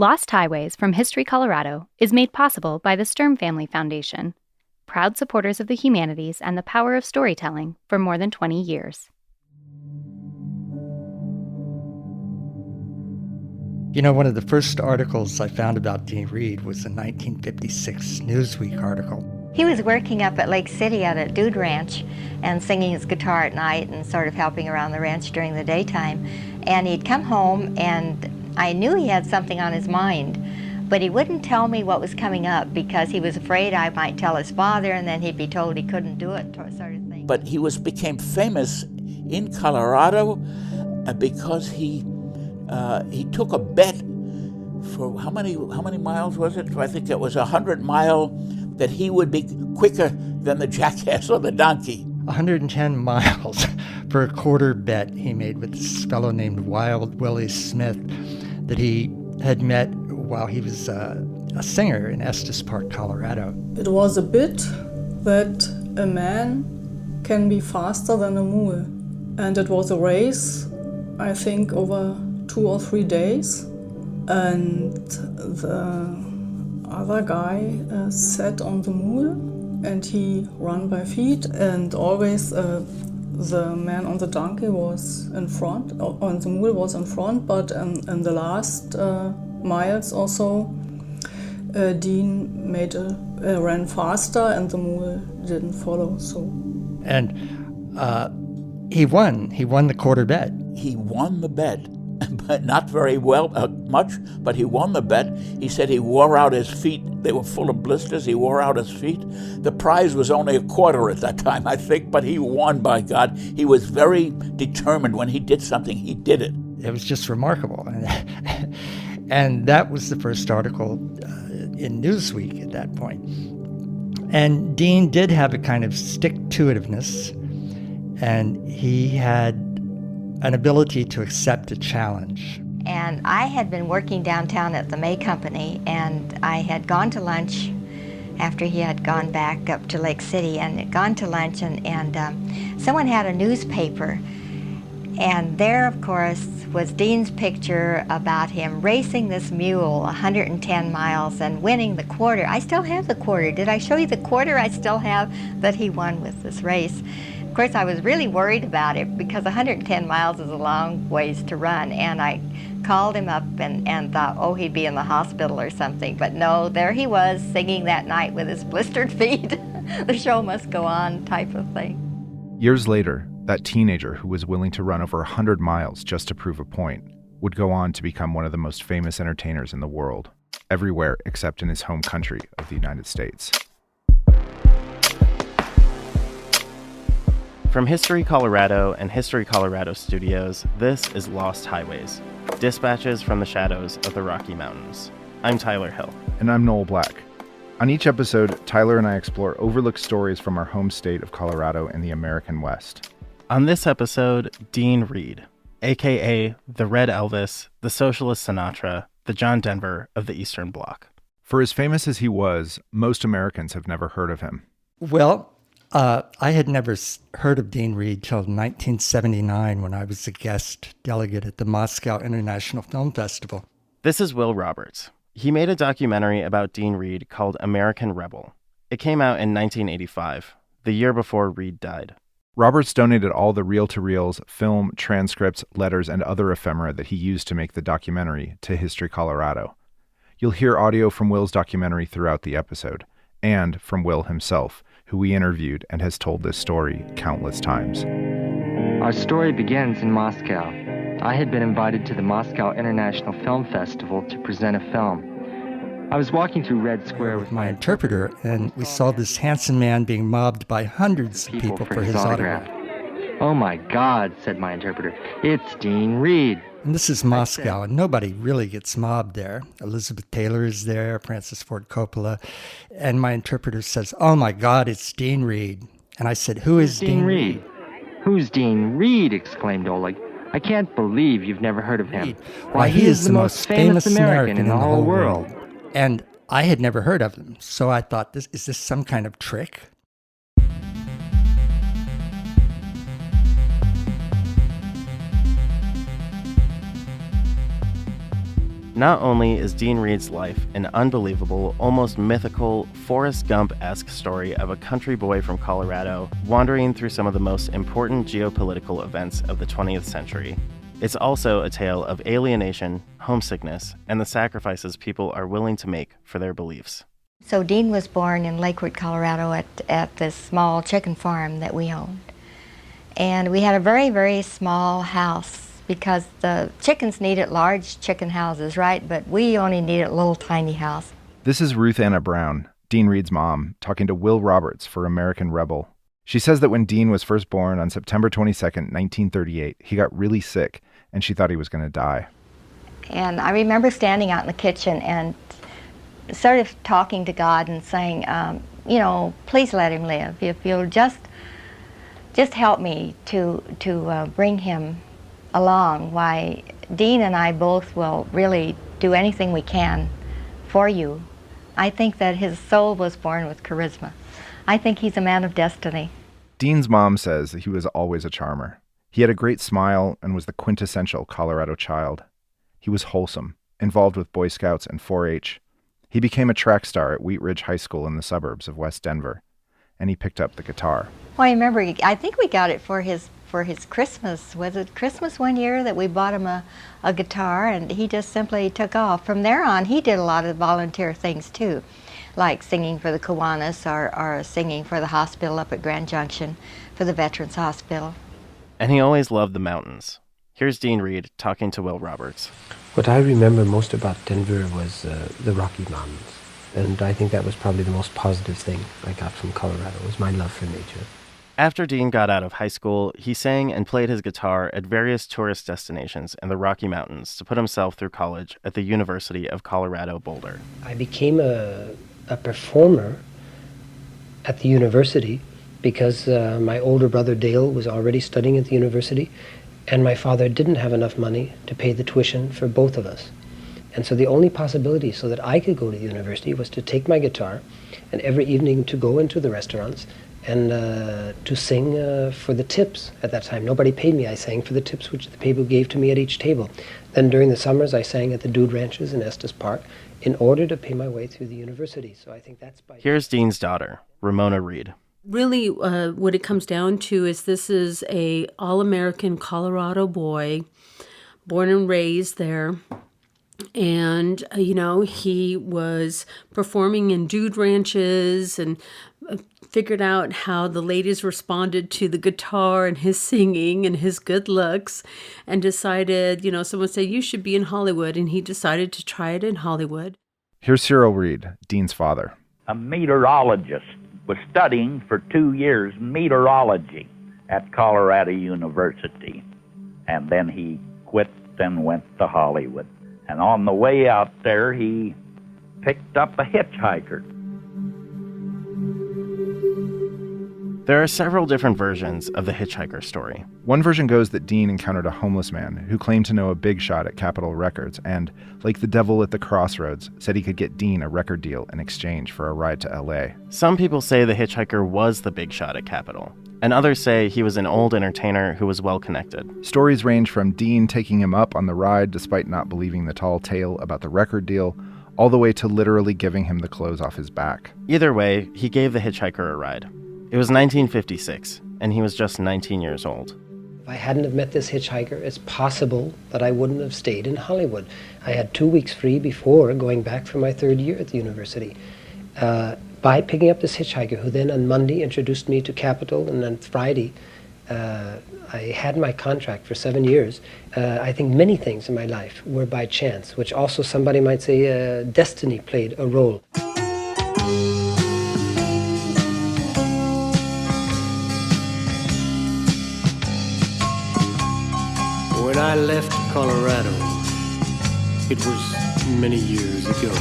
Lost Highways from History Colorado is made possible by the Sturm Family Foundation, proud supporters of the humanities and the power of storytelling for more than 20 years. You know, one of the first articles I found about Dean Reed was a 1956 Newsweek article. He was working up at Lake City at a dude ranch and singing his guitar at night and sort of helping around the ranch during the daytime. And he'd come home and I knew he had something on his mind, but he wouldn't tell me what was coming up because he was afraid I might tell his father and then he'd be told he couldn't do it, sort of thing. But he became famous in Colorado because he took a bet for how many miles was it? I think it was 100 mile that he would be quicker than the jackass or the donkey. 110 miles for a quarter bet he made with this fellow named Wild Willie Smith that he had met while he was a singer in Estes Park, Colorado. It was a bet that a man can be faster than a mule. And it was a race, I think, over 2 or 3 days. And the other guy sat on the mule and he ran by feet, and always the man on the donkey was in front, on the mule was in front, but in the last miles or so, Dean ran faster and the mule didn't follow. So, and he won the quarter bet. He won the bet. But not very well, much, but he won the bet. He said he wore out his feet. They were full of blisters. He wore out his feet. The prize was only a quarter at that time, I think, but he won, by God. He was very determined. When he did something, he did it. It was just remarkable. And that was the first article in Newsweek at that point. And Dean did have a kind of stick-to-itiveness, and he had an ability to accept a challenge. And I had been working downtown at the May Company, and I had gone to lunch after he had gone back up to Lake City, and had gone to lunch, and someone had a newspaper, and there, of course, was Dean's picture about him racing this mule 110 miles and winning the quarter. I still have the quarter. Did I show you the quarter I still have that he won with this race? Of course, I was really worried about it because 110 miles is a long ways to run, and I called him up and thought, oh, he'd be in the hospital or something. But no, there he was singing that night with his blistered feet. The show must go on type of thing. Years later, that teenager who was willing to run over 100 miles just to prove a point would go on to become one of the most famous entertainers in the world, everywhere except in his home country of the United States. From History Colorado and History Colorado Studios, this is Lost Highways, dispatches from the shadows of the Rocky Mountains. I'm Tyler Hill. And I'm Noel Black. On each episode, Tyler and I explore overlooked stories from our home state of Colorado and the American West. On this episode, Dean Reed, a.k.a. the Red Elvis, the socialist Sinatra, the John Denver of the Eastern Bloc. For as famous as he was, most Americans have never heard of him. Well, I had never heard of Dean Reed till 1979 when I was a guest delegate at the Moscow International Film Festival. This is Will Roberts. He made a documentary about Dean Reed called American Rebel. It came out in 1985, the year before Reed died. Roberts donated all the reel-to-reels, film, transcripts, letters, and other ephemera that he used to make the documentary to History Colorado. You'll hear audio from Will's documentary throughout the episode, and from Will himself, who we interviewed and has told this story countless times. Our story begins in Moscow. I had been invited to the Moscow International Film Festival to present a film. I was walking through Red Square with my interpreter, and we saw this handsome man being mobbed by hundreds of people for his autograph. Oh my God, said my interpreter, it's Dean Reed. And this is Moscow, and nobody really gets mobbed there. Elizabeth Taylor is there, Francis Ford Coppola, and my interpreter says, oh my God, it's Dean Reed. And I said, who is Dean Reed? Who's Dean Reed? Exclaimed Oleg. I can't believe you've never heard of him. Why, he is the most famous American in the whole world. And I had never heard of him, so I thought, is this some kind of trick? Not only is Dean Reed's life an unbelievable, almost mythical, Forrest Gump-esque story of a country boy from Colorado wandering through some of the most important geopolitical events of the 20th century, it's also a tale of alienation, homesickness, and the sacrifices people are willing to make for their beliefs. So Dean was born in Lakewood, Colorado at this small chicken farm that we owned. And we had a very, very small house because the chickens needed large chicken houses, right? But we only needed a little tiny house. This is Ruth Anna Brown, Dean Reed's mom, talking to Will Roberts for American Rebel. She says that when Dean was first born on September 22nd, 1938, he got really sick and she thought he was going to die. And I remember standing out in the kitchen and sort of talking to God and saying, please let him live. If you'll just help me to bring him along, why Dean and I both will really do anything we can for you. I think that his soul was born with charisma. I think he's a man of destiny. Dean's mom says that he was always a charmer. He had a great smile and was the quintessential Colorado child. He was wholesome, involved with Boy Scouts and 4-H. He became a track star at Wheatridge High School in the suburbs of West Denver, and he picked up the guitar. Well, I remember, I think we got it for his Christmas. Was it Christmas one year that we bought him a guitar, and he just simply took off. From there on, he did a lot of volunteer things too, like singing for the Kiwanis or singing for the hospital up at Grand Junction, for the Veterans Hospital. And he always loved the mountains. Here's Dean Reed talking to Will Roberts. What I remember most about Denver was the Rocky Mountains. And I think that was probably the most positive thing I got from Colorado, was my love for nature. After Dean got out of high school, he sang and played his guitar at various tourist destinations in the Rocky Mountains to put himself through college at the University of Colorado Boulder. I became a performer at the university because my older brother Dale was already studying at the university, and my father didn't have enough money to pay the tuition for both of us. And so the only possibility so that I could go to the university was to take my guitar and every evening to go into the restaurants and to sing for the tips. At that time, nobody paid me. I sang for the tips which the people gave to me at each table. Then during the summers, I sang at the Dude Ranches in Estes Park in order to pay my way through the university. So I think that's by... Here's Dean's daughter, Ramona Reed. Really, what it comes down to is this is a all-American Colorado boy, born and raised there. And, he was performing in dude ranches and figured out how the ladies responded to the guitar and his singing and his good looks, and decided, someone said, you should be in Hollywood. And he decided to try it in Hollywood. Here's Cyril Reed, Dean's father. A meteorologist was studying for 2 years meteorology at Colorado University. And then he quit and went to Hollywood. And on the way out there, he picked up a hitchhiker. There are several different versions of the hitchhiker story. One version goes that Dean encountered a homeless man who claimed to know a big shot at Capitol Records and, like the devil at the crossroads, said he could get Dean a record deal in exchange for a ride to L.A. Some people say the hitchhiker was the big shot at Capitol, and others say he was an old entertainer who was well-connected. Stories range from Dean taking him up on the ride despite not believing the tall tale about the record deal, all the way to literally giving him the clothes off his back. Either way, he gave the hitchhiker a ride. It was 1956, and he was just 19 years old. If I hadn't have met this hitchhiker, it's possible that I wouldn't have stayed in Hollywood. I had 2 weeks free before going back for my third year at the university. By picking up this hitchhiker, who then on Monday introduced me to Capitol, and on Friday I had my contract for 7 years. I think many things in my life were by chance, which also somebody might say destiny played a role. When I left Colorado, it was many years ago.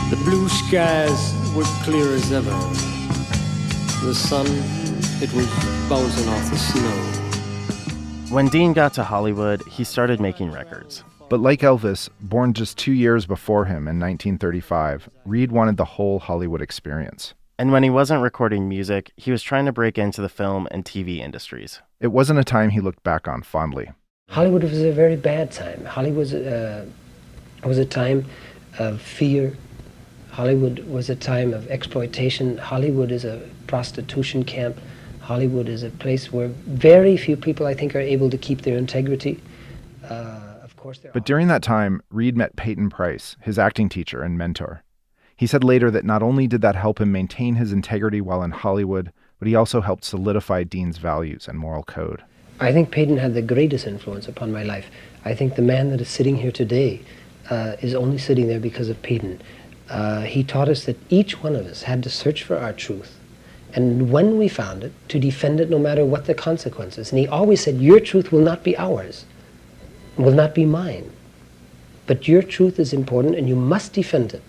The blue skies were clear as ever. The sun, it was bouncing off the snow. When Dean got to Hollywood, he started making records. But like Elvis, born just 2 years before him in 1935, Reed wanted the whole Hollywood experience. And when he wasn't recording music, he was trying to break into the film and TV industries. It wasn't a time he looked back on fondly. Hollywood was a very bad time. Hollywood was a time of fear. Hollywood was a time of exploitation. Hollywood is a prostitution camp. Hollywood is a place where very few people, I think, are able to keep their integrity. But during that time, Reed met Peyton Price, his acting teacher and mentor. He said later that not only did that help him maintain his integrity while in Hollywood, but he also helped solidify Dean's values and moral code. I think Peyton had the greatest influence upon my life. I think the man that is sitting here today is only sitting there because of Peyton. He taught us that each one of us had to search for our truth, and when we found it, to defend it no matter what the consequences. And he always said, your truth will not be ours, will not be mine, but your truth is important and you must defend it,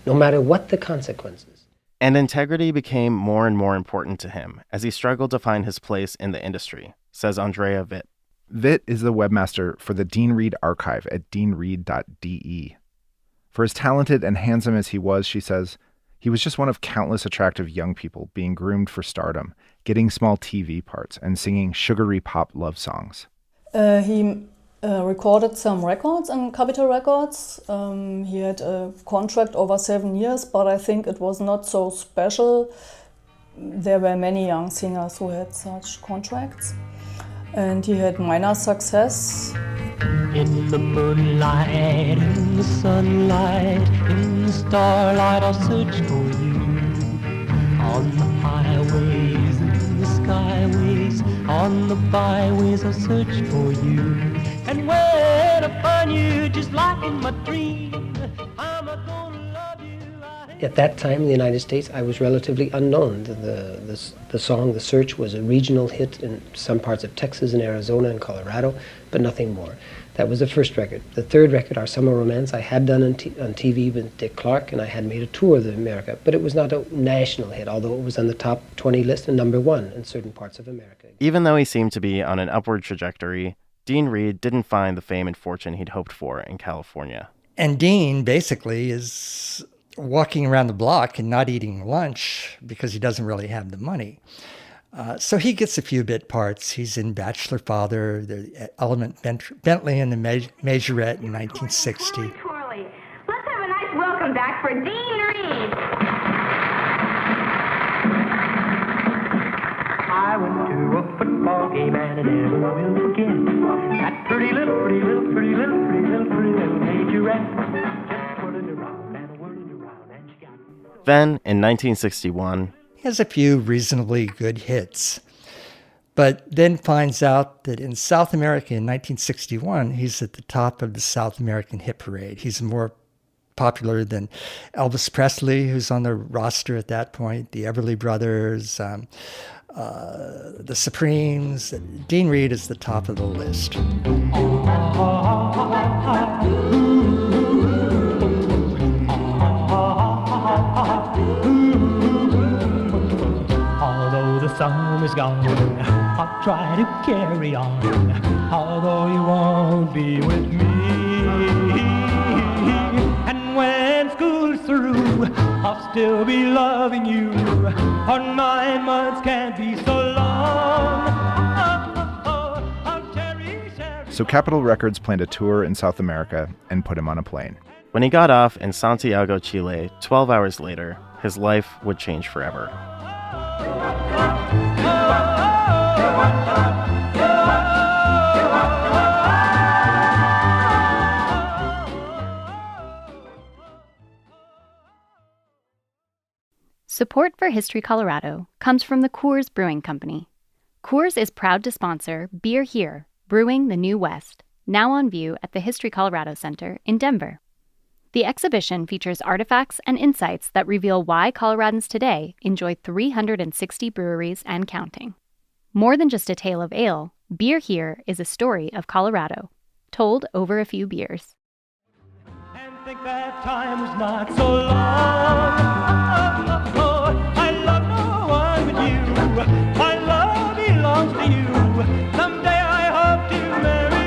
no matter what the consequences. And integrity became more and more important to him as he struggled to find his place in the industry, says Andrea Witte. Witte is the webmaster for the Dean Reed archive at deanreed.de. For as talented and handsome as he was, she says, he was just one of countless attractive young people being groomed for stardom, getting small TV parts, and singing sugary pop love songs. He recorded some records in Capitol Records. He had a contract over 7 years, but I think it was not so special. There were many young singers who had such contracts. And he had minor success. In the moonlight, in the sunlight, in the starlight, I'll search for you. On the highways, in the skyways, on the byways, I'll search for you. And when I find you, just like in my dream, I'm gonna love you. At that time in the United States, I was relatively unknown. The song The Search was a regional hit in some parts of Texas and Arizona and Colorado, but nothing more. That was the first record. The third record, Our Summer Romance, I had done on TV with Dick Clark, and I had made a tour of America, but it was not a national hit, although it was on the top 20 list and number 1 in certain parts of America. Even though he seemed to be on an upward trajectory, Dean Reed didn't find the fame and fortune he'd hoped for in California. And Dean basically is walking around the block and not eating lunch because he doesn't really have the money. So he gets a few bit parts. He's in Bachelor Father, the Element Bentley and the Majorette in 1960. Let's have a nice welcome back for Dean Reed. I went to a football game and I never will forget that pretty little Majorette. Then, in 1961, he has a few reasonably good hits, but then finds out that in South America in 1961, he's at the top of the South American hit parade. He's more popular than Elvis Presley, who's on the roster at that point, the Everly Brothers, the Supremes. Dean Reed is the top of the list. Although the sun is gone, I'll try to carry on, although you won't be with me. And when school's through, I'll still be loving you. Our 9 months can't be so long. I'll cherish every... So Capitol Records planned a tour in South America and put him on a plane. When he got off in Santiago, Chile, 12 hours later, his life would change forever. Support for History Colorado comes from the Coors Brewing Company. Coors is proud to sponsor Beer Here, Brewing the New West, now on view at the History Colorado Center in Denver. The exhibition features artifacts and insights that reveal why Coloradans today enjoy 360 breweries and counting. More than just a tale of ale, Beer Here is a story of Colorado, told over a few beers. And think that time was not so long. I love no one but you. My love belongs to you. Someday I hope to marry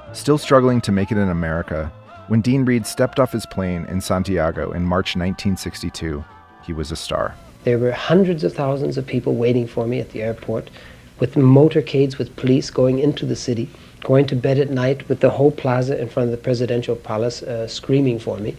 you. Still struggling to make it in America, when Dean Reed stepped off his plane in Santiago in March 1962, he was a star. There were hundreds of thousands of people waiting for me at the airport, with motorcades with police going into the city, going to bed at night with the whole plaza in front of the presidential palace screaming for me.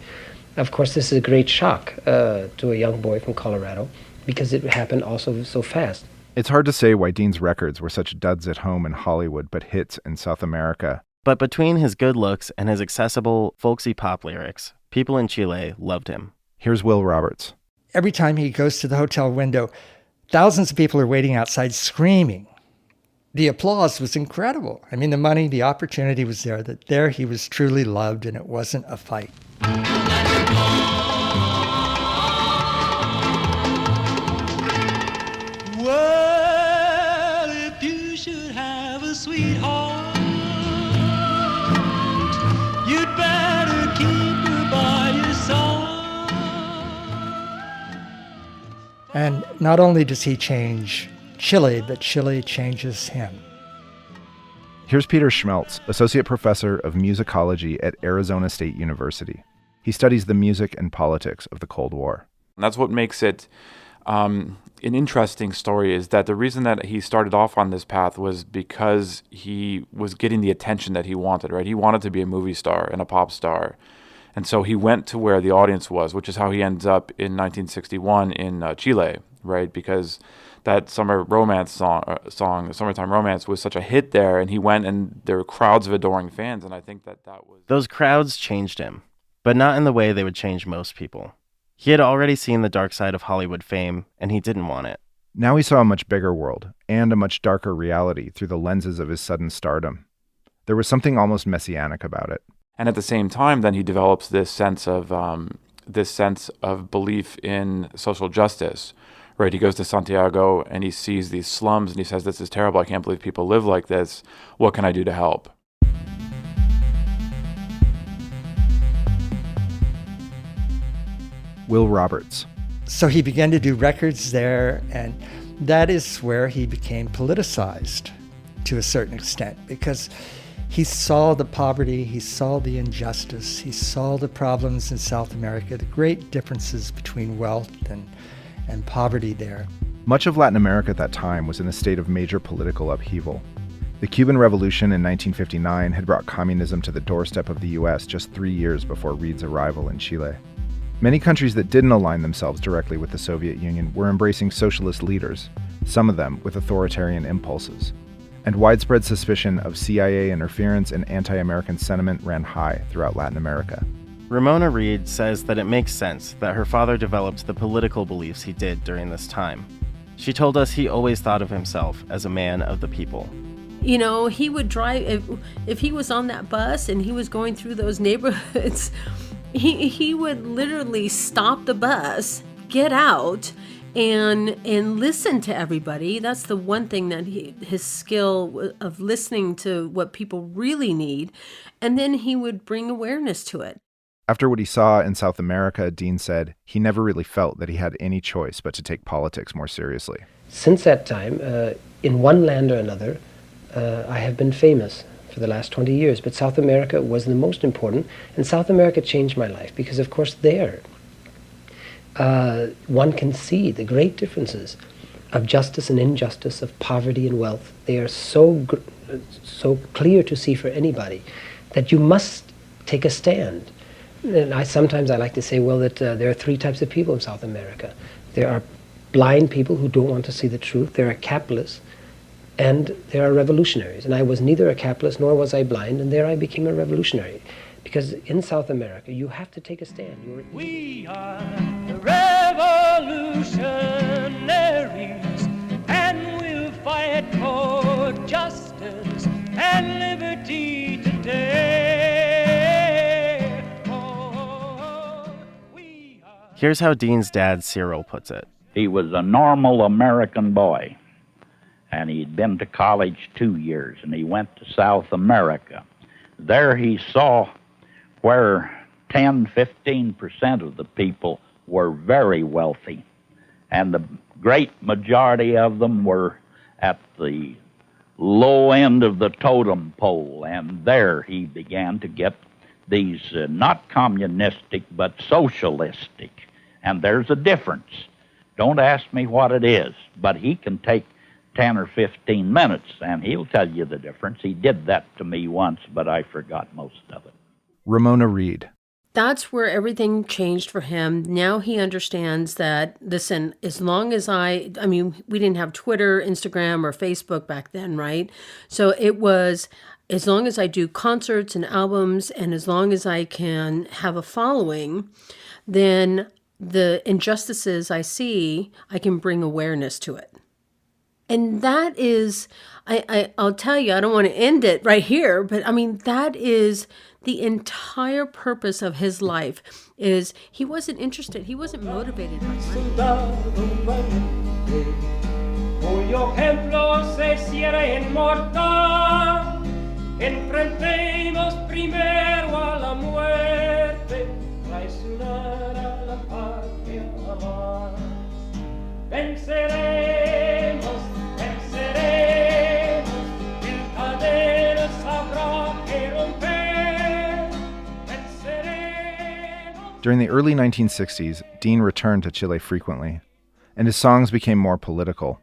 Of course, this is a great shock to a young boy from Colorado, because it happened also so fast. It's hard to say why Dean's records were such duds at home in Hollywood but hits in South America. But between his good looks and his accessible, folksy pop lyrics, people in Chile loved him. Here's Will Roberts. Every time he goes to the hotel window, thousands of people are waiting outside screaming. The applause was incredible. I mean, the money, the opportunity was there, that there he was truly loved and it wasn't a fight. Well, if you should have a sweetheart, you'd better keep her by your side. And not only does he change Chile, but Chile changes him. Here's Peter Schmelz, Associate Professor of Musicology at Arizona State University. He studies the music and politics of the Cold War. And that's what makes it an interesting story, is that the reason that he started off on this path was because he was getting the attention that he wanted, right? He wanted to be a movie star and a pop star. And so he went to where the audience was, which is how he ends up in 1961 in Chile, right? Because that summer romance song, Summertime Romance, was such a hit there, and he went and there were crowds of adoring fans, and I think that was... Those crowds changed him, but not in the way they would change most people. He had already seen the dark side of Hollywood fame, and he didn't want it. Now he saw a much bigger world, and a much darker reality through the lenses of his sudden stardom. There was something almost messianic about it. And at the same time, then he develops this sense of belief in social justice. Right, he goes to Santiago and he sees these slums and he says, "This is terrible. I can't believe people live like this. What can I do to help?" Will Roberts. So he began to do records there, and that is where he became politicized to a certain extent, because he saw the poverty, he saw the injustice, he saw the problems in South America, the great differences between wealth and poverty there. Much of Latin America at that time was in a state of major political upheaval. The Cuban Revolution in 1959 had brought communism to the doorstep of the U.S. just 3 years before Reed's arrival in Chile. Many countries that didn't align themselves directly with the Soviet Union were embracing socialist leaders, some of them with authoritarian impulses. And widespread suspicion of CIA interference and anti-American sentiment ran high throughout Latin America. Ramona Reed says that it makes sense that her father developed the political beliefs he did during this time. She told us he always thought of himself as a man of the people. You know, he would drive, if he was on that bus and he was going through those neighborhoods, he would literally stop the bus, get out, and listen to everybody. That's the one thing that his skill of listening to what people really need, and then he would bring awareness to it. After what he saw in South America, Dean said he never really felt that he had any choice but to take politics more seriously. Since that time, in one land or another, I have been famous for the last 20 years, but South America was the most important, and South America changed my life because, of course, there one can see the great differences of justice and injustice, of poverty and wealth. They are so clear to see for anybody that you must take a stand. And sometimes I like to say, well, that there are three types of people in South America. There are blind people who don't want to see the truth. There are capitalists, and there are revolutionaries. And I was neither a capitalist nor was I blind, and there I became a revolutionary. Because in South America, you have to take a stand. We are the revolutionaries, and we'll fight for justice and liberty today. Here's how Dean's dad, Cyril, puts it. He was a normal American boy, and he'd been to college 2 years, and he went to South America. There he saw where 10-15% of the people were very wealthy, and the great majority of them were at the low end of the totem pole, and there he began to get these not communistic but socialistic. And there's a difference. Don't ask me what it is, but he can take 10 or 15 minutes, and he'll tell you the difference. He did that to me once, but I forgot most of it. Ramona Reed. That's where everything changed for him. Now he understands that, listen, as long as I mean, we didn't have Twitter, Instagram, or Facebook back then, right? So it was, as long as I do concerts and albums, and as long as I can have a following, then the injustices I see, I can bring awareness to it. And that is, I'll tell you, I don't want to end it right here, but I mean, that is the entire purpose of his life. Is he wasn't interested, he wasn't motivated by money. Cuyo ejemplo se hiciera inmortal, enfrentemos primero a la muerte, traicionar a la patria amar. Venceremos, venceremos, mil cadenas habrá que romper, venceremos. During the early 1960s, Dean returned to Chile frequently, and his songs became more political.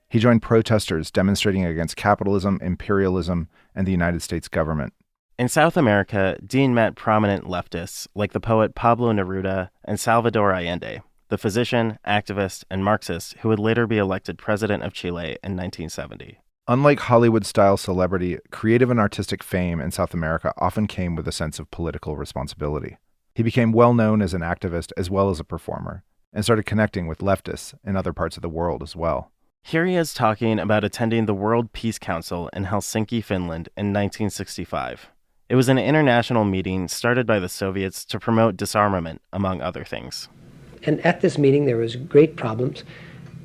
He joined protesters demonstrating against capitalism, imperialism, and the United States government. In South America, Dean met prominent leftists like the poet Pablo Neruda and Salvador Allende, the physician, activist, and Marxist who would later be elected president of Chile in 1970. Unlike Hollywood-style celebrity, creative and artistic fame in South America often came with a sense of political responsibility. He became well known as an activist as well as a performer, and started connecting with leftists in other parts of the world as well. Here he is talking about attending the World Peace Council in Helsinki, Finland in 1965. It was an international meeting started by the Soviets to promote disarmament, among other things. And at this meeting, there was great problems,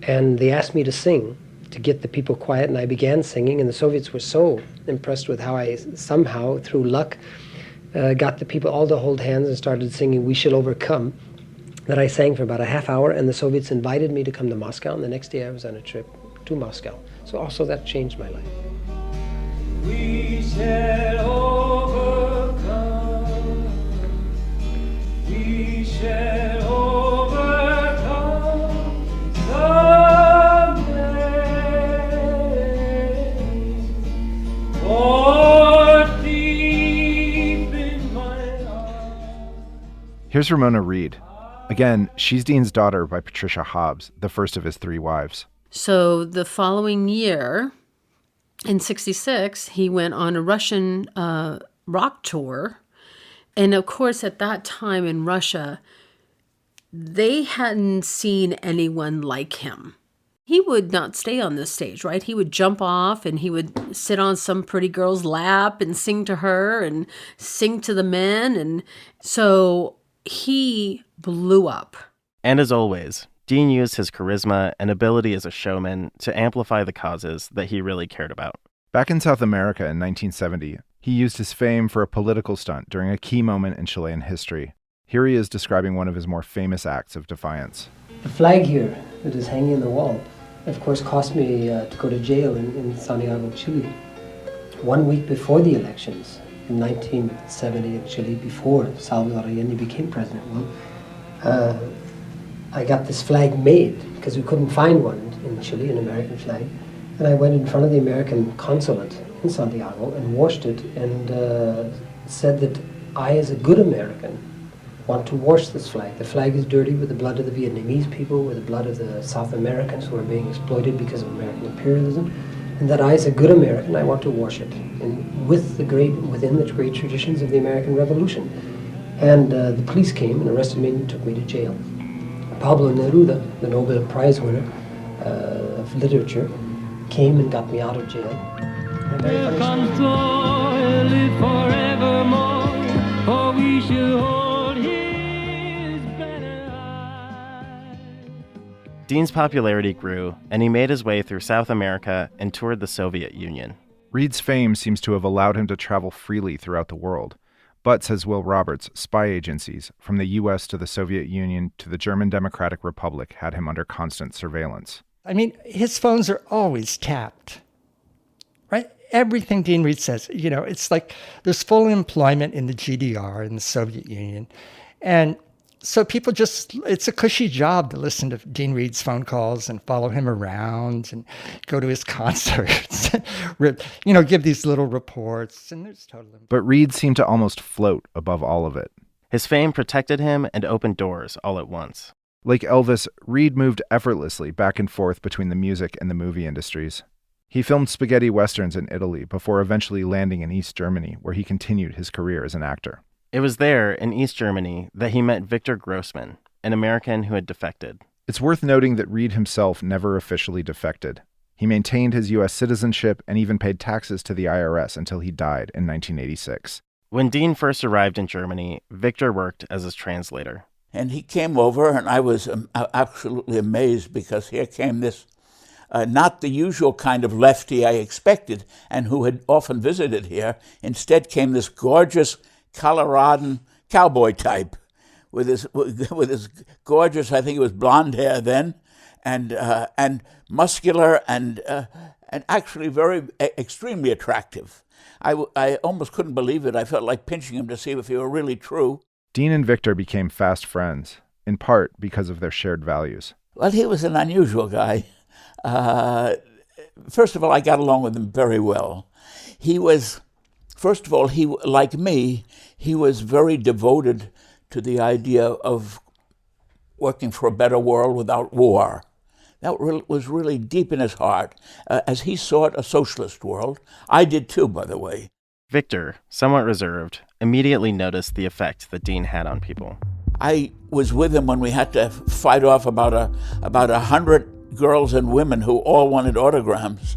and they asked me to sing to get the people quiet, and I began singing, and the Soviets were so impressed with how I somehow, through luck, got the people all to hold hands and started singing "We Shall Overcome," that I sang for about a half hour, and the Soviets invited me to come to Moscow, and the next day I was on a trip to Moscow. So also that changed my life. We shall overcome. We shall overcome someday. For deep in my heart. Here's Ramona Reed. Again, she's Dean's daughter by Patricia Hobbs, the first of his 3 wives. So the following year, in 1966, he went on a Russian rock tour. And of course, at that time in Russia, they hadn't seen anyone like him. He would not stay on the stage, right? He would jump off and he would sit on some pretty girl's lap and sing to her and sing to the men. And so he blew up. And as always, Dean used his charisma and ability as a showman to amplify the causes that he really cared about. Back in South America in 1970, he used his fame for a political stunt during a key moment in Chilean history. Here he is describing one of his more famous acts of defiance. The flag here that is hanging on the wall, of course, cost me to go to jail in Santiago, Chile. 1 week before the elections, in 1970 in Chile, before Salvador Allende became president, I got this flag made because we couldn't find one in Chile, an American flag. And I went in front of the American consulate in Santiago and washed it and said that I, as a good American, want to wash this flag. The flag is dirty with the blood of the Vietnamese people, with the blood of the South Americans who are being exploited because of American imperialism, and that I, as a good American, I want to wash it within the great traditions of the American Revolution. And the police came and arrested me and took me to jail. Pablo Neruda, the Nobel Prize winner of literature, came and got me out of jail. Here comes Noel, live forevermore, for we shall hold his banner high. Dean's popularity grew, and he made his way through South America and toured the Soviet Union. Reed's fame seems to have allowed him to travel freely throughout the world. But, says Will Roberts, spy agencies, from the U.S. to the Soviet Union to the German Democratic Republic, had him under constant surveillance. I mean, his phones are always tapped, right? Everything Dean Reed says, it's like there's full employment in the GDR, in the Soviet Union. And So people it's a cushy job to listen to Dean Reed's phone calls and follow him around and go to his concerts, give these little reports, and there's totally. But Reed seemed to almost float above all of it. His fame protected him and opened doors all at once. Like Elvis, Reed moved effortlessly back and forth between the music and the movie industries. He filmed spaghetti westerns in Italy before eventually landing in East Germany, where he continued his career as an actor. It was there, in East Germany, that he met Victor Grossman, an American who had defected. It's worth noting that Reed himself never officially defected. He maintained his U.S. citizenship and even paid taxes to the IRS until he died in 1986. When Dean first arrived in Germany, Victor worked as his translator. And he came over, and I was absolutely amazed, because here came this, not the usual kind of lefty I expected and who had often visited here. Instead came this gorgeous Coloradan cowboy type with his gorgeous, I think it was blonde hair then, and muscular and actually very extremely attractive. I almost couldn't believe it. I felt like pinching him to see if he were really true. Dean and Victor became fast friends, in part because of their shared values. Well, he was an unusual guy. First of all, I got along with him very well. First of all, like me, he was very devoted to the idea of working for a better world without war. That was really deep in his heart, as he sought a socialist world. I did too, by the way. Victor, somewhat reserved, immediately noticed the effect that Dean had on people. I was with him when we had to fight off about 100 girls and women who all wanted autograms,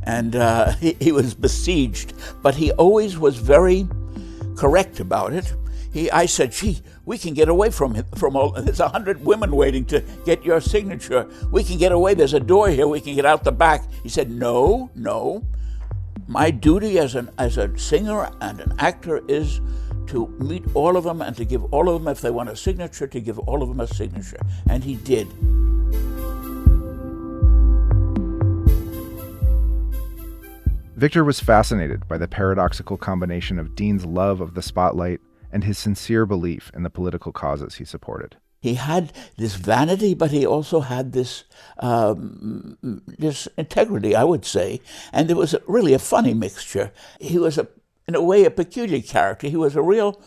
and he was besieged, but he always was very correct about it. I said, gee, we can get away from all, there's 100 women waiting to get your signature. We can get away, there's a door here, we can get out the back. He said, no. My duty as a singer and an actor is to meet all of them and to give all of them, if they want a signature, to give all of them a signature. And he did. Victor was fascinated by the paradoxical combination of Dean's love of the spotlight and his sincere belief in the political causes he supported. He had this vanity, but he also had this integrity, I would say. And it was really a funny mixture. He was, in a way, a peculiar character. He was a real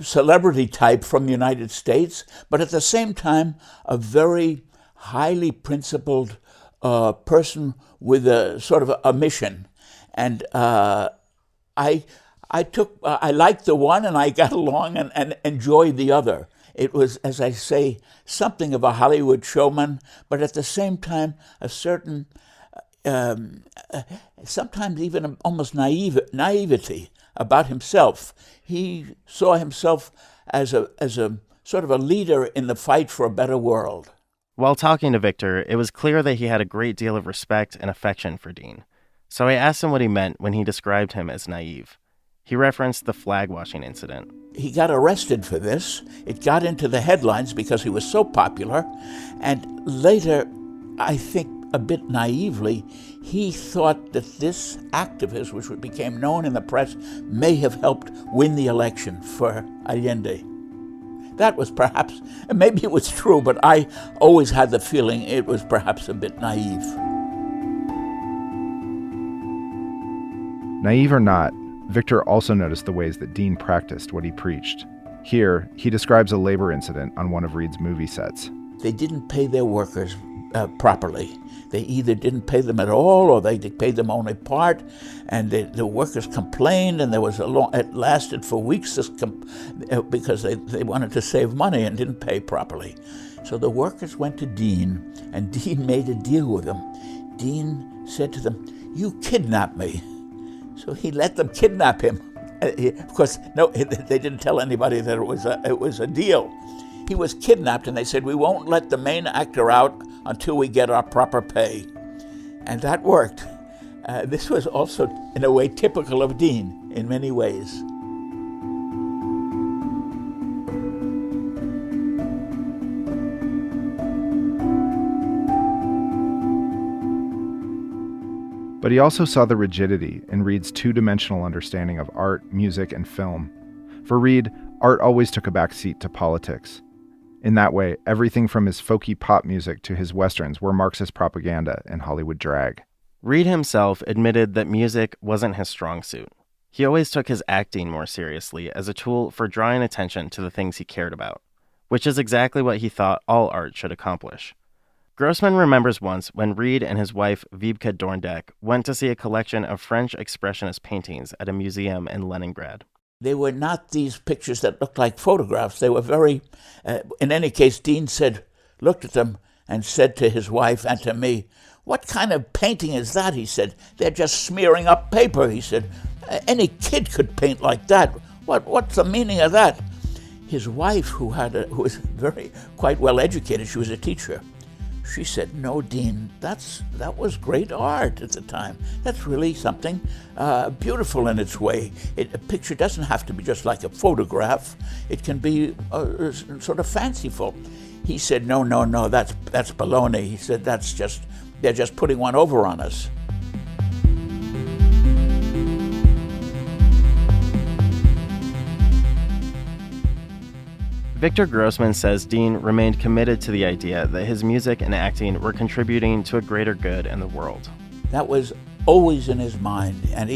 celebrity type from the United States, but at the same time, a very highly principled person with a sort of a mission. And I liked the one, and I got along and enjoyed the other. It was, as I say, something of a Hollywood showman, but at the same time, a certain, sometimes even almost naivety about himself. He saw himself as a sort of a leader in the fight for a better world. While talking to Victor, it was clear that he had a great deal of respect and affection for Dean. So I asked him what he meant when he described him as naive. He referenced the flag-washing incident. He got arrested for this. It got into the headlines because he was so popular. And later, I think a bit naively, he thought that this act of his, which became known in the press, may have helped win the election for Allende. That was perhaps, maybe it was true, but I always had the feeling it was perhaps a bit naive. Naive or not, Victor also noticed the ways that Dean practiced what he preached. Here, he describes a labor incident on one of Reed's movie sets. They didn't pay their workers properly. They either didn't pay them at all, or they paid them only part, and the workers complained, and there was it lasted for weeks because they wanted to save money and didn't pay properly. So the workers went to Dean, and Dean made a deal with them. Dean said to them, "You kidnapped me." So he let them kidnap him. Of course, no, they didn't tell anybody that it was a deal. He was kidnapped, and they said, "We won't let the main actor out until we get our proper pay." And that worked. This was also, in a way, typical of Dean in many ways. But he also saw the rigidity in Reed's two-dimensional understanding of art, music, and film. For Reed, art always took a back seat to politics. In that way, everything from his folky pop music to his westerns were Marxist propaganda and Hollywood drag. Reed himself admitted that music wasn't his strong suit. He always took his acting more seriously as a tool for drawing attention to the things he cared about, which is exactly what he thought all art should accomplish. Grossman remembers once when Reed and his wife Wiebke Dorndeck went to see a collection of French Expressionist paintings at a museum in Leningrad. They were not these pictures that looked like photographs. They were very, in any case, Dean looked at them and said to his wife and to me, "What kind of painting is that?" He said. "They're just smearing up paper." He said, "Any kid could paint like that. What's the meaning of that?" His wife, who was quite well educated, she was a teacher, she said, "No, Dean, that was great art at the time. That's really something beautiful in its way. A picture doesn't have to be just like a photograph. It can be sort of fanciful." He said, no, that's baloney. He said, they're just putting one over on us. Victor Grossman says Dean remained committed to the idea that his music and acting were contributing to a greater good in the world. That was always in his mind, and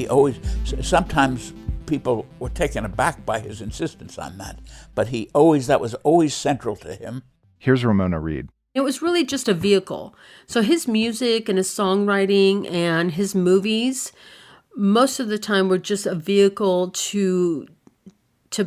sometimes people were taken aback by his insistence on that, but that was always central to him. Here's Ramona Reed. It was really just a vehicle. So his music and his songwriting and his movies, most of the time were just a vehicle to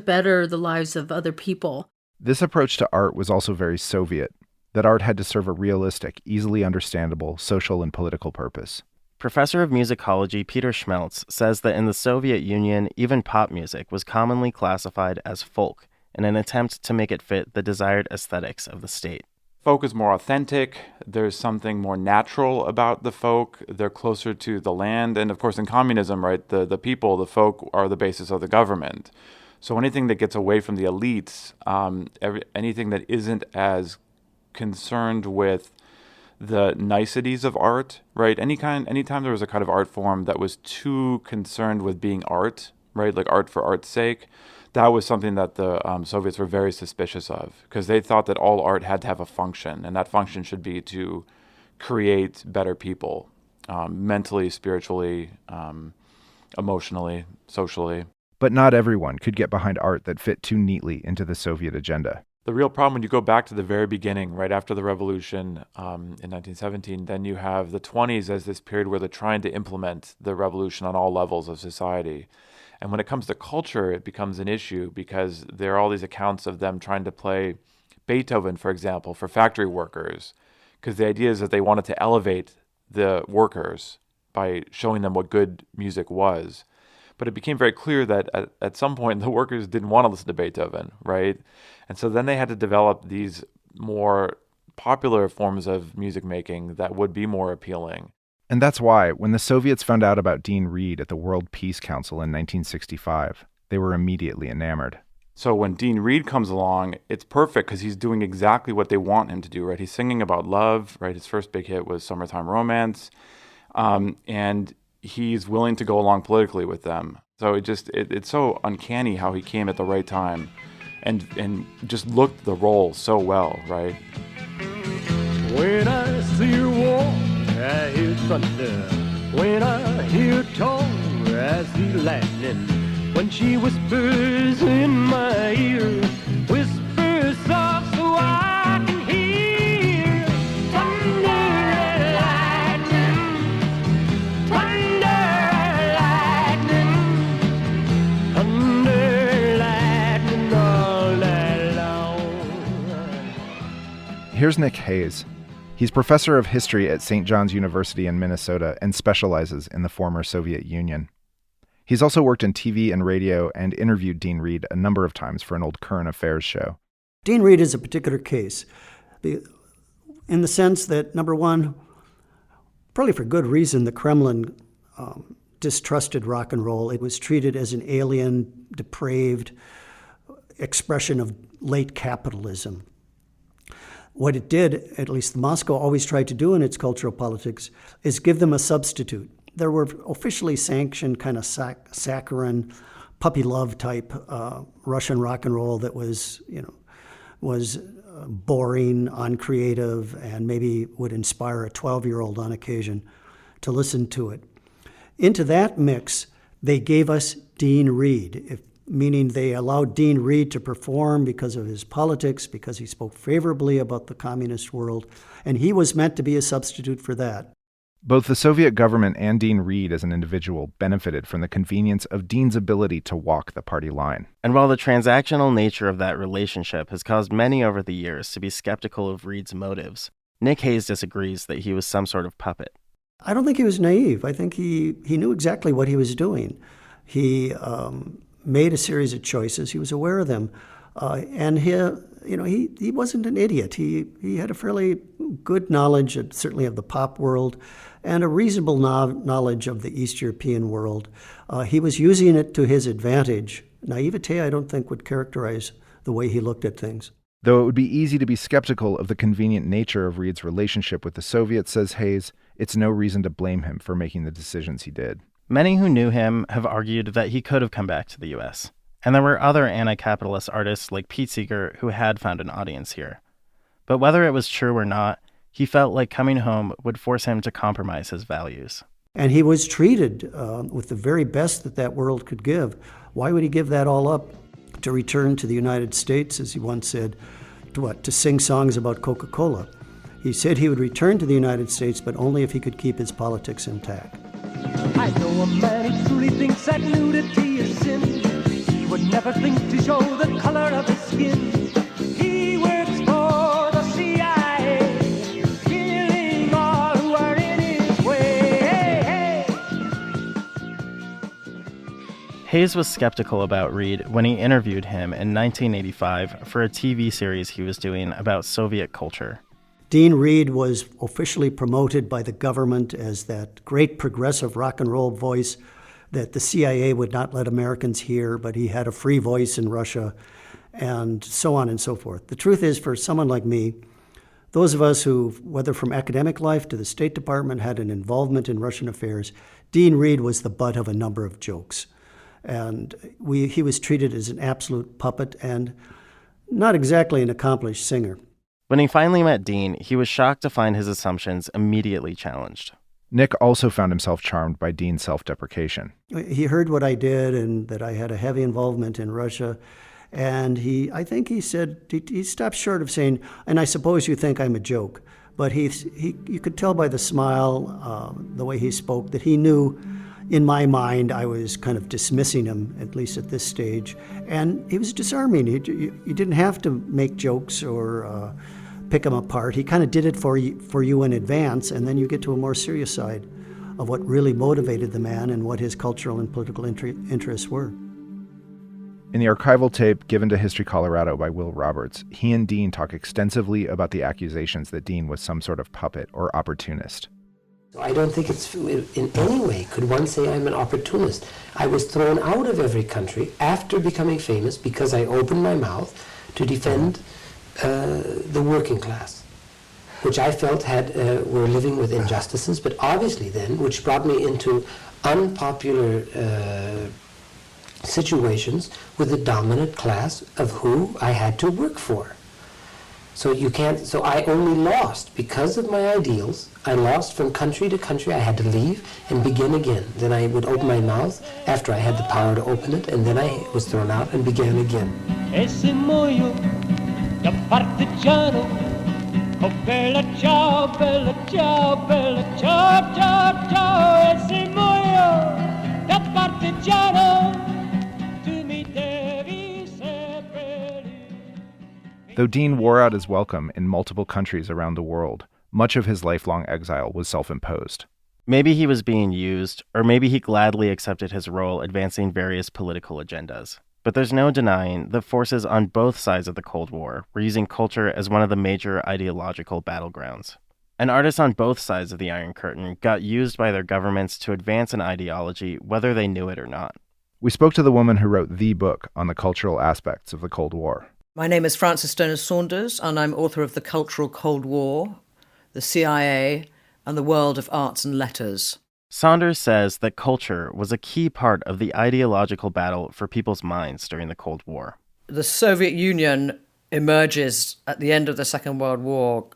better the lives of other people. This approach to art was also very Soviet, that art had to serve a realistic, easily understandable social and political purpose. Professor of musicology Peter Schmelz says that in the Soviet Union, even pop music was commonly classified as folk in an attempt to make it fit the desired aesthetics of the state. Folk is more authentic. There's something more natural about the folk. They're closer to the land. And of course, in communism, right, the people, the folk, are the basis of the government. So anything that gets away from the elites, anything that isn't as concerned with the niceties of art, right? Anytime there was a kind of art form that was too concerned with being art, right, like art for art's sake, that was something that the Soviets were very suspicious of, because they thought that all art had to have a function, and that function should be to create better people, mentally, spiritually, emotionally, socially. But not everyone could get behind art that fit too neatly into the Soviet agenda. The real problem, when you go back to the very beginning, right after the revolution in 1917, then you have the 20s as this period where they're trying to implement the revolution on all levels of society. And when it comes to culture, it becomes an issue because there are all these accounts of them trying to play Beethoven, for example, for factory workers, because the idea is that they wanted to elevate the workers by showing them what good music was. But it became very clear that at some point the workers didn't want to listen to Beethoven, right? And so then they had to develop these more popular forms of music making that would be more appealing. And that's why, when the Soviets found out about Dean Reed at the World Peace Council in 1965, they were immediately enamored. So when Dean Reed comes along, it's perfect because he's doing exactly what they want him to do, right? He's singing about love, right? His first big hit was Summertime Romance. And he's willing to go along politically with them. So it's so uncanny how he came at the right time and just looked the role so well, right? When I see her walk, I hear thunder. When I hear her talk, I see lightning. When she whispers in my ear, whispers soft so I can hear. Thunder and lightning, thunder, lightning all night long. Here's Nick Hayes. He's professor of history at St. John's University in Minnesota and specializes in the former Soviet Union. He's also worked in TV and radio and interviewed Dean Reed a number of times for an old current affairs show. Dean Reed is a particular case in the sense that, number one, probably for good reason, the Kremlin distrusted rock and roll. It was treated as an alien, depraved expression of late capitalism. What it did, at least Moscow always tried to do in its cultural politics, is give them a substitute. There were officially sanctioned kind of saccharine, puppy love type Russian rock and roll that was, was boring, uncreative, and maybe would inspire a 12-year-old on occasion to listen to it. Into that mix, they gave us Dean Reed, meaning they allowed Dean Reed to perform because of his politics, because he spoke favorably about the communist world, and he was meant to be a substitute for that. Both the Soviet government and Dean Reed as an individual benefited from the convenience of Dean's ability to walk the party line. And while the transactional nature of that relationship has caused many over the years to be skeptical of Reed's motives, Nick Hayes disagrees that he was some sort of puppet. I don't think he was naive. I think he knew exactly what he was doing. He made a series of choices. He was aware of them. And he wasn't an idiot. He had a fairly good knowledge, certainly of the pop world, and a reasonable knowledge of the East European world. He was using it to his advantage. Naivete, I don't think, would characterize the way he looked at things. Though it would be easy to be skeptical of the convenient nature of Reed's relationship with the Soviets, says Hayes, it's no reason to blame him for making the decisions he did. Many who knew him have argued that he could have come back to the U.S., and there were other anti-capitalist artists like Pete Seeger who had found an audience here. But whether it was true or not, he felt like coming home would force him to compromise his values. And he was treated with the very best that world could give. Why would he give that all up to return to the United States, as he once said, to sing songs about Coca-Cola? He said he would return to the United States, but only if he could keep his politics intact. I know a man who truly thinks that nudity is sin. He would never think to show the color of his skin. He works for the CIA, killing all who are in his way. Hayes was skeptical about Reed when he interviewed him in 1985 for a TV series he was doing about Soviet culture. Dean Reed was officially promoted by the government as that great progressive rock and roll voice that the CIA would not let Americans hear, but he had a free voice in Russia, and so on and so forth. The truth is, for someone like me, those of us who, whether from academic life to the State Department, had an involvement in Russian affairs, Dean Reed was the butt of a number of jokes. And he was treated as an absolute puppet and not exactly an accomplished singer. When he finally met Dean, he was shocked to find his assumptions immediately challenged. Nick also found himself charmed by Dean's self-deprecation. He heard what I did and that I had a heavy involvement in Russia. And I think he said, he stopped short of saying, and I suppose you think I'm a joke. But you could tell by the smile, the way he spoke, that he knew in my mind I was kind of dismissing him, at least at this stage. And he was disarming. You didn't have to make jokes or pick him apart. He kind of did it for you in advance, and then you get to a more serious side of what really motivated the man and what his cultural and political interests were. In the archival tape given to History Colorado by Will Roberts, he and Dean talk extensively about the accusations that Dean was some sort of puppet or opportunist. I don't think it's in any way could one say I'm an opportunist. I was thrown out of every country after becoming famous because I opened my mouth to defend the working class, which I felt were living with injustices, but obviously then, which brought me into unpopular situations with the dominant class of who I had to work for. So I only lost because of my ideals. I lost from country to country. I had to leave and begin again. Then I would open my mouth after I had the power to open it, and then I was thrown out and began again. Ese muoio da partigiano, oh bella ciao, bella ciao, bella ciao, ciao, ciao. Ese muoio da partigiano, tu mi devi seppellire. Though Dean wore out his welcome in multiple countries around the world, much of his lifelong exile was self-imposed. Maybe he was being used, or maybe he gladly accepted his role advancing various political agendas. But there's no denying that forces on both sides of the Cold War were using culture as one of the major ideological battlegrounds. And artists on both sides of the Iron Curtain got used by their governments to advance an ideology, whether they knew it or not. We spoke to the woman who wrote the book on the cultural aspects of the Cold War. My name is Frances Stonor Saunders, and I'm author of The Cultural Cold War, The CIA, and the World of Arts and Letters. Saunders says that culture was a key part of the ideological battle for people's minds during the Cold War. The Soviet Union emerges at the end of the Second World War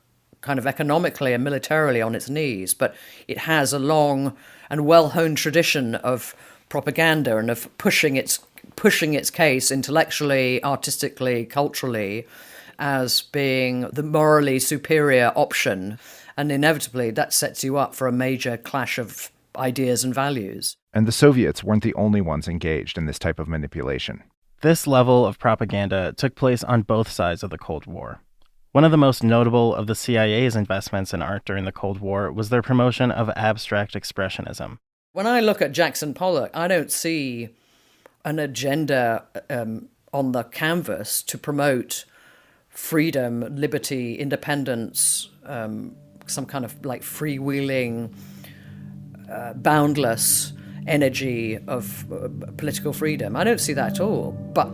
kind of economically and militarily on its knees, but it has a long and well-honed tradition of propaganda and of pushing its case intellectually, artistically, culturally as being the morally superior option. And inevitably, that sets you up for a major clash of ideas and values. And the Soviets weren't the only ones engaged in this type of manipulation. This level of propaganda took place on both sides of the Cold War. One of the most notable of the CIA's investments in art during the Cold War was their promotion of abstract expressionism. When I look at Jackson Pollock, I don't see an agenda on the canvas to promote freedom, liberty, independence, some kind of like freewheeling, boundless energy of political freedom. I don't see that at all. But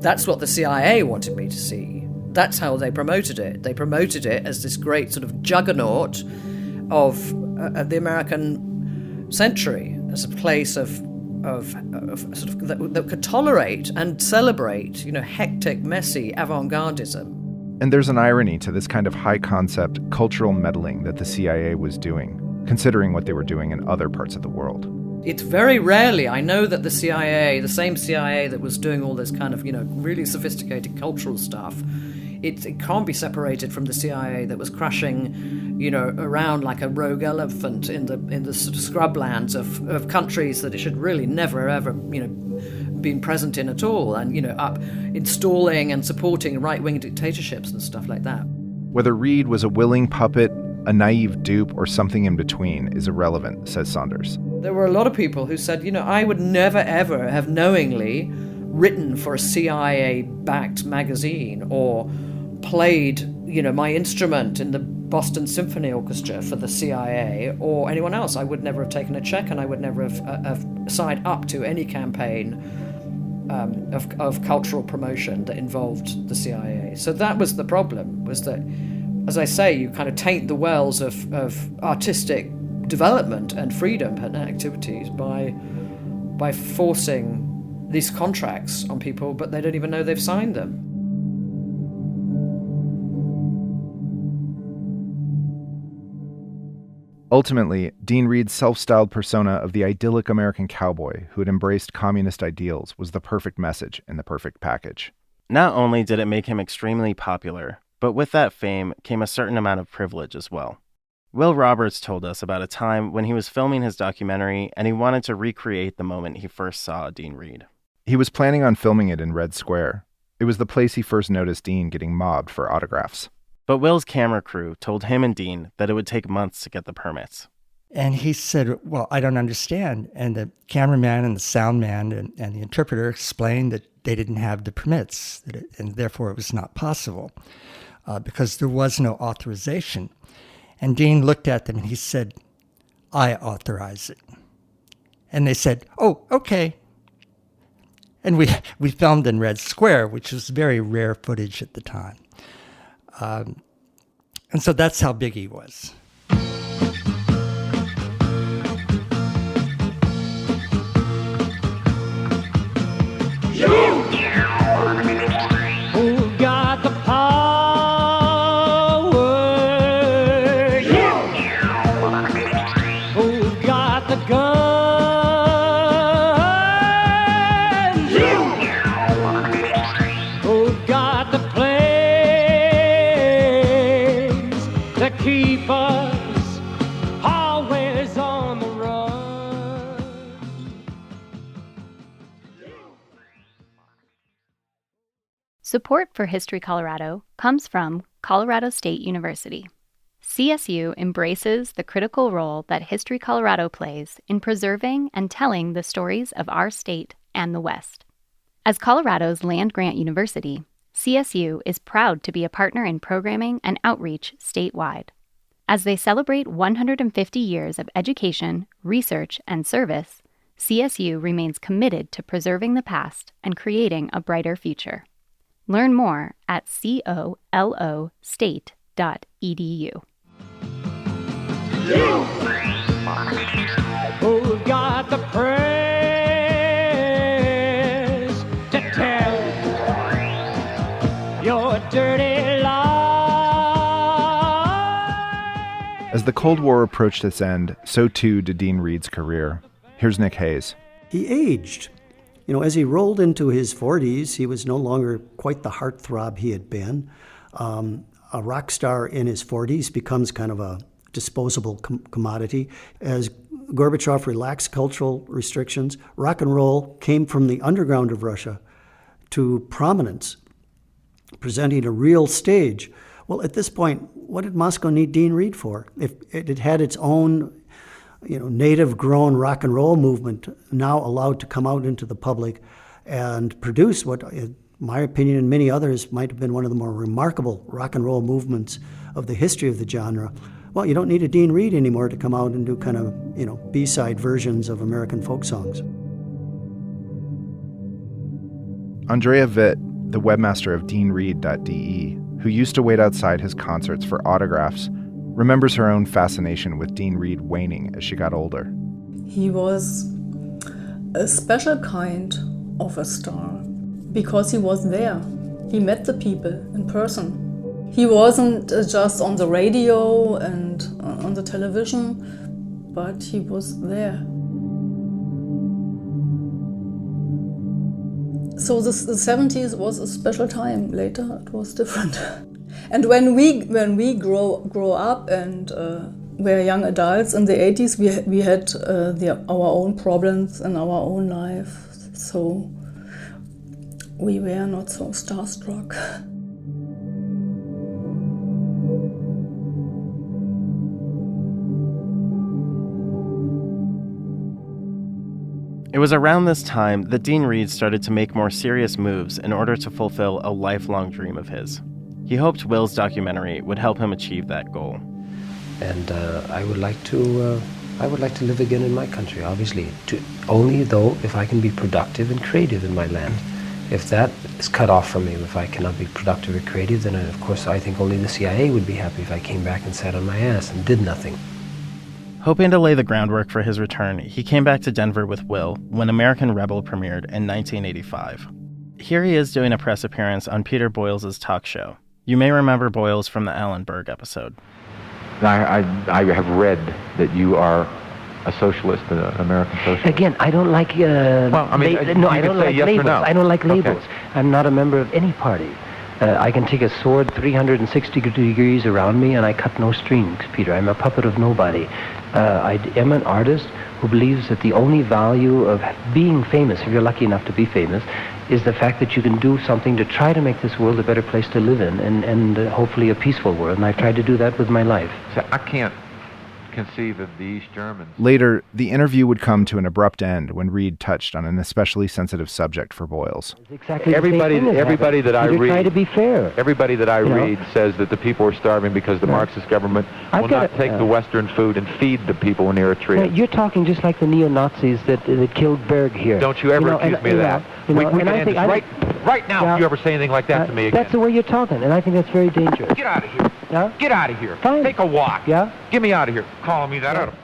that's what the CIA wanted me to see. That's how they promoted it. They promoted it as this great sort of juggernaut of the American century, as a place of sort of that could tolerate and celebrate, hectic, messy avant-gardism. And there's an irony to this kind of high-concept cultural meddling that the CIA was doing, considering what they were doing in other parts of the world. It's very rarely, I know that the CIA, the same CIA that was doing all this kind of, really sophisticated cultural stuff, it can't be separated from the CIA that was crashing, around like a rogue elephant in the sort of scrublands of countries that it should really never ever, been present in at all, and up installing and supporting right-wing dictatorships and stuff like that. Whether Reed was a willing puppet, a naive dupe, or something in between is irrelevant, says Saunders. There were a lot of people who said, I would never ever have knowingly written for a CIA-backed magazine or played, my instrument in the Boston Symphony Orchestra for the CIA or anyone else. I would never have taken a check, and I would never have signed up to any campaign of cultural promotion that involved the CIA. So that was the problem, was that, as I say, you kind of taint the wells of artistic development and freedom and activities by forcing these contracts on people, but they don't even know they've signed them. Ultimately, Dean Reed's self-styled persona of the idyllic American cowboy who had embraced communist ideals was the perfect message in the perfect package. Not only did it make him extremely popular, but with that fame came a certain amount of privilege as well. Will Roberts told us about a time when he was filming his documentary and he wanted to recreate the moment he first saw Dean Reed. He was planning on filming it in Red Square. It was the place he first noticed Dean getting mobbed for autographs. But Will's camera crew told him and Dean that it would take months to get the permits. And he said, well, I don't understand. And the cameraman and the sound man and the interpreter explained that they didn't have the permits, and therefore it was not possible because there was no authorization. And Dean looked at them and he said, I authorize it. And they said, oh, okay. And we filmed in Red Square, which was very rare footage at the time. And so that's how big he was. Who got the power? Who got the gun? Who got the plans to keep us always on the run? Support for History Colorado comes from Colorado State University. CSU embraces the critical role that History Colorado plays in preserving and telling the stories of our state and the West. As Colorado's land-grant university, CSU is proud to be a partner in programming and outreach statewide. As they celebrate 150 years of education, research, and service, CSU remains committed to preserving the past and creating a brighter future. Learn more at colostate.edu. Who got the press to tell your As the Cold War approached its end, so too did Dean Reed's career. Here's Nick Hayes. He aged. As he rolled into his 40s, he was no longer quite the heartthrob he had been. A rock star in his 40s becomes kind of a disposable commodity. As Gorbachev relaxed cultural restrictions, rock and roll came from the underground of Russia to prominence, presenting a real stage. Well, at this point, what did Moscow need Dean Reed for? If it had its own, native-grown rock and roll movement now allowed to come out into the public and produce what, in my opinion and many others, might have been one of the more remarkable rock and roll movements of the history of the genre. Well, you don't need a Dean Reed anymore to come out and do kind of, B-side versions of American folk songs. Andrea Witte, the webmaster of DeanReed.de, who used to wait outside his concerts for autographs, remembers her own fascination with Dean Reed waning as she got older. He was a special kind of a star because he was there. He met the people in person. He wasn't just on the radio and on the television, but he was there. So the 70s was a special time. Later it was different. And when we grow up and were young adults in the 80s, we had our own problems in our own life. So we were not so starstruck. It was around this time that Dean Reed started to make more serious moves in order to fulfill a lifelong dream of his. He hoped Will's documentary would help him achieve that goal. And I would like to live again in my country, obviously. Only though if I can be productive and creative in my land. If that is cut off from me, if I cannot be productive or creative, then of course I think only the CIA would be happy if I came back and sat on my ass and did nothing. Hoping to lay the groundwork for his return, he came back to Denver with Will when American Rebel premiered in 1985. Here he is doing a press appearance on Peter Boyles' talk show. You may remember Boyles from the Alan Berg episode. I have read that you are a socialist, an American socialist. Again, I don't like I don't like yes labels. No. I don't like labels. Okay. I'm not a member of any party. I can take a sword 360 degrees around me and I cut no strings, Peter. I'm a puppet of nobody. I am an artist who believes that the only value of being famous, if you're lucky enough to be famous, is the fact that you can do something to try to make this world a better place to live in and hopefully a peaceful world. And I've tried to do that with my life. So I can't conceive of the East Germans. Later, the interview would come to an abrupt end when Reed touched on an especially sensitive subject for Boyles. Exactly everybody that I read, try to be fair. Everybody that I read says that the people are starving because the Marxist government will not take the Western food and feed the people in Eritrea. You're talking just like the neo-Nazis that killed Berg here. Don't you ever accuse me of that. We can end this right now if you ever say anything like that to me again. That's the way you're talking, and I think that's very dangerous. Get out of here. Yeah? Get out of here. Fine. Take a walk. Yeah? Get me out of here. Calling me that out.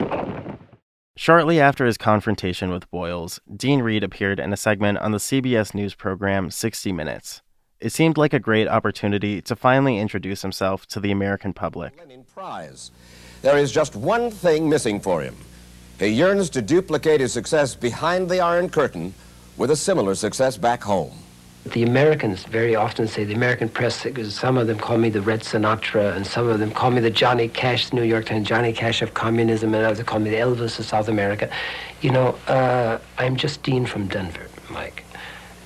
Shortly after his confrontation with Boyles, Dean Reed appeared in a segment on the CBS News program 60 Minutes. It seemed like a great opportunity to finally introduce himself to the American public. Prize. There is just one thing missing for him. He yearns to duplicate his success behind the Iron Curtain with a similar success back home. The Americans very often say, the American press, some of them call me the Red Sinatra, and some of them call me the Johnny Cash, the New York Times, Johnny Cash of communism, and others call me the Elvis of South America. I'm just Dean from Denver, Mike.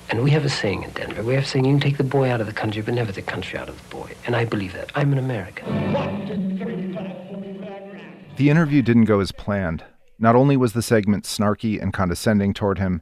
And we have a saying in Denver. We have a saying, you can take the boy out of the country, but never the country out of the boy. And I believe that. I'm an American. The interview didn't go as planned. Not only was the segment snarky and condescending toward him,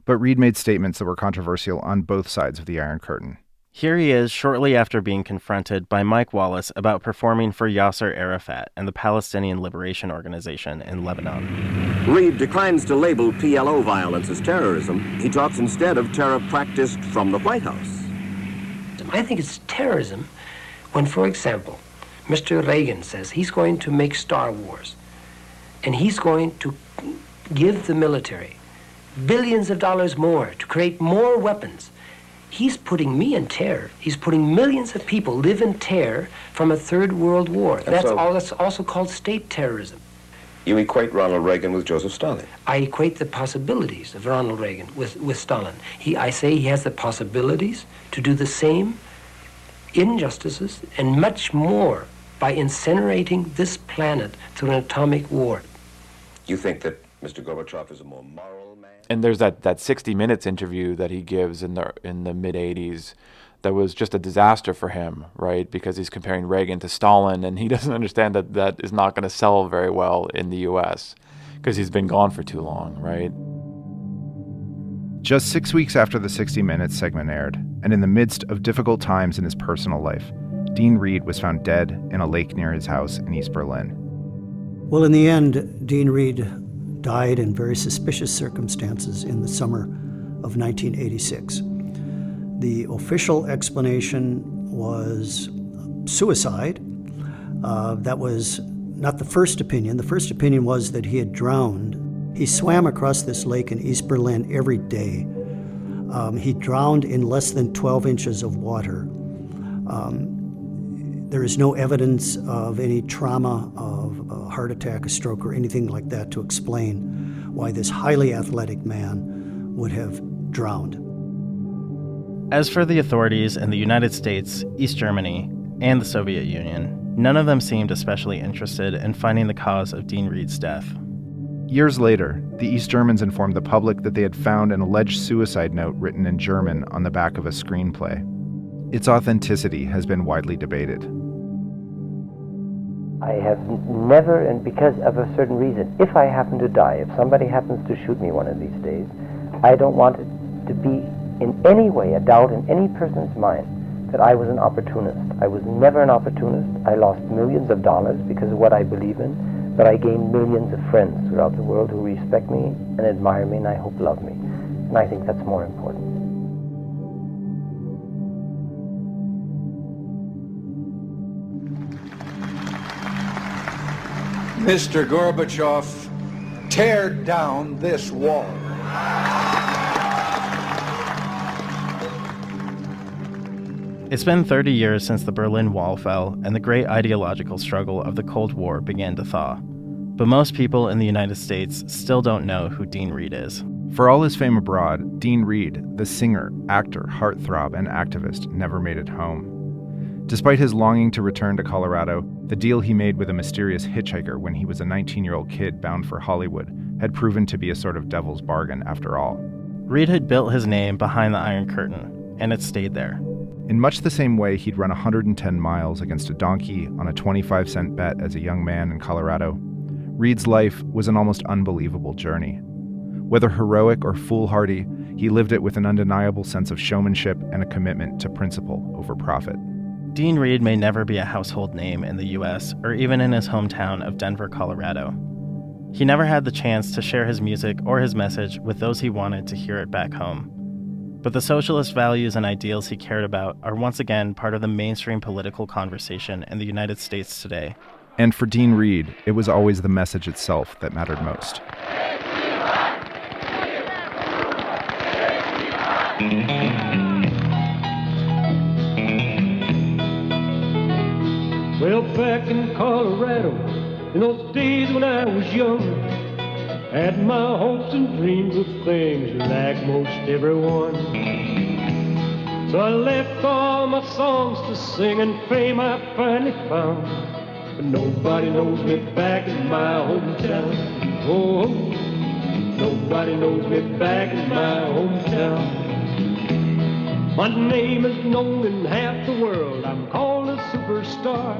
but Reed made statements that were controversial on both sides of the Iron Curtain. Here he is shortly after being confronted by Mike Wallace about performing for Yasser Arafat and the Palestinian Liberation Organization in Lebanon. Reed declines to label PLO violence as terrorism. He talks instead of terror practiced from the White House. I think it's terrorism when, for example, Mr. Reagan says he's going to make Star Wars, and he's going to give the military billions of dollars more to create more weapons. He's putting me in terror. He's putting millions of people live in terror from a third world war. That's also called state terrorism. You equate Ronald Reagan with Joseph Stalin. I equate the possibilities of Ronald Reagan with Stalin. I say he has the possibilities to do the same injustices and much more by incinerating this planet through an atomic war. You think that Mr. Gorbachev is a more moral man? And there's that 60 Minutes interview that he gives in the mid-'80s that was just a disaster for him, right? Because he's comparing Reagan to Stalin, and he doesn't understand that is not going to sell very well in the U.S. because he's been gone for too long, right? Just 6 weeks after the 60 Minutes segment aired, and in the midst of difficult times in his personal life, Dean Reed was found dead in a lake near his house in East Berlin. Well, in the end, Dean Reed died in very suspicious circumstances in the summer of 1986. The official explanation was suicide. That was not the first opinion. The first opinion was that he had drowned. He swam across this lake in East Berlin every day. He drowned in less than 12 inches of water. There is no evidence of any trauma, of a heart attack, a stroke, or anything like that to explain why this highly athletic man would have drowned. As for the authorities in the United States, East Germany, and the Soviet Union, none of them seemed especially interested in finding the cause of Dean Reed's death. Years later, the East Germans informed the public that they had found an alleged suicide note written in German on the back of a screenplay. Its authenticity has been widely debated. I have never, and because of a certain reason, if I happen to die, if somebody happens to shoot me one of these days, I don't want it to be in any way a doubt in any person's mind that I was an opportunist. I was never an opportunist. I lost millions of dollars because of what I believe in, but I gained millions of friends throughout the world who respect me and admire me and I hope love me. And I think that's more important. Mr. Gorbachev, tear down this wall. It's been 30 years since the Berlin Wall fell and the great ideological struggle of the Cold War began to thaw. But most people in the United States still don't know who Dean Reed is. For all his fame abroad, Dean Reed, the singer, actor, heartthrob, and activist, never made it home. Despite his longing to return to Colorado, the deal he made with a mysterious hitchhiker when he was a 19-year-old kid bound for Hollywood had proven to be a sort of devil's bargain after all. Reed had built his name behind the Iron Curtain, and it stayed there. In much the same way he'd run 110 miles against a donkey on a 25-cent bet as a young man in Colorado, Reed's life was an almost unbelievable journey. Whether heroic or foolhardy, he lived it with an undeniable sense of showmanship and a commitment to principle over profit. Dean Reed may never be a household name in the U.S. or even in his hometown of Denver, Colorado. He never had the chance to share his music or his message with those he wanted to hear it back home. But the socialist values and ideals he cared about are once again part of the mainstream political conversation in the United States today. And for Dean Reed, it was always the message itself that mattered most. Well, back in Colorado, in those days when I was young, had my hopes and dreams of things like most everyone. So I left all my songs to sing and fame I finally found. But nobody knows me back in my hometown. Oh, nobody knows me back in my hometown. My name is known in half the world. I'm called a superstar.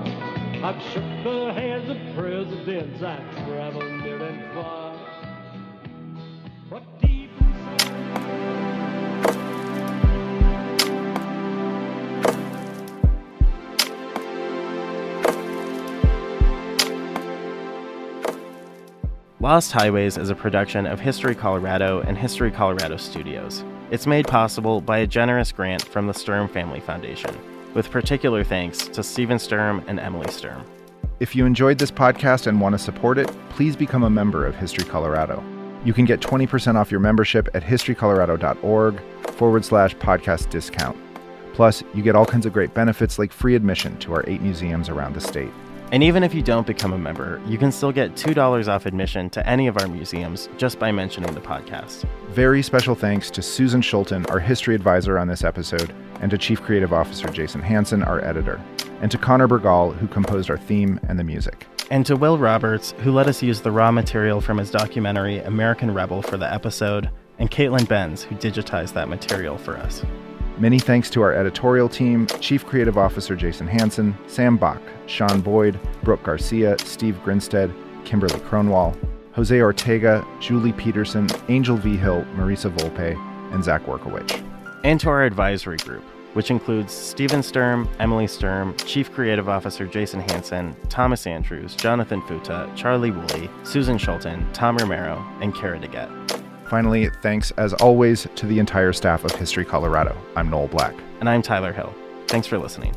I've shook the hands of presidents. I've traveled near and far. But deep Lost Highways is a production of History Colorado and History Colorado Studios. It's made possible by a generous grant from the Sturm Family Foundation, with particular thanks to Stephen Sturm and Emily Sturm. If you enjoyed this podcast and want to support it, please become a member of History Colorado. You can get 20% off your membership at historycolorado.org, /podcast discount. Plus, you get all kinds of great benefits like free admission to our 8 museums around the state. And even if you don't become a member, you can still get $2 off admission to any of our museums just by mentioning the podcast. Very special thanks to Susan Schulten, our history advisor on this episode, and to Chief Creative Officer Jason Hansen, our editor, and to Connor Bergal, who composed our theme and the music. And to Will Roberts, who let us use the raw material from his documentary American Rebel for the episode, and Caitlin Benz, who digitized that material for us. Many thanks to our editorial team, Chief Creative Officer Jason Hansen, Sam Bach, Sean Boyd, Brooke Garcia, Steve Grinstead, Kimberly Cronwall, Jose Ortega, Julie Peterson, Angel V. Hill, Marisa Volpe, and Zach Workowicz. And to our advisory group, which includes Stephen Sturm, Emily Sturm, Chief Creative Officer Jason Hansen, Thomas Andrews, Jonathan Futa, Charlie Woolley, Susan Schulten, Tom Romero, and Kara DeGette. Finally, thanks as always to the entire staff of History Colorado. I'm Noel Black. And I'm Tyler Hill. Thanks for listening.